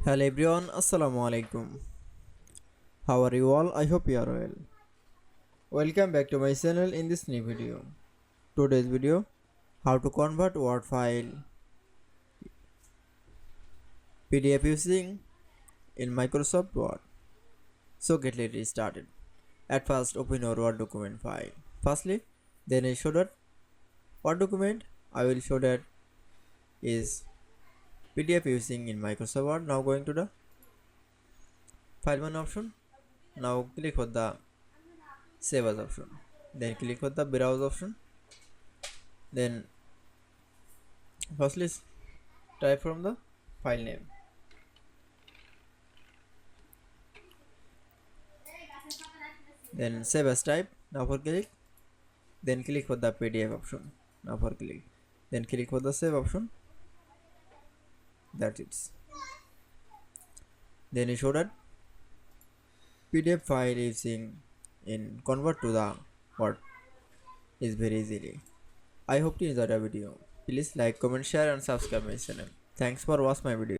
Hello everyone, Assalamu alaikum. How are you all? I hope you are well. Welcome back to my channel in this new video. Today's video, how to convert Word file PDF using in Microsoft Word. So get ready started. At first open your Word document file. Firstly, then I show that Word document I will show that is PDF using in Microsoft Word. Now going to the file one option. Now click on the save as option. Then click on the browse option. Then firstly type from the file name. Then save as type. Now for click. Then click for the PDF option. Now for click. Then click for the save option. That's it. Then you show that PDF file is in convert to the Word is very easily. I hope you enjoyed the video. Please like, comment, share and subscribe my channel. Thanks for watching my video.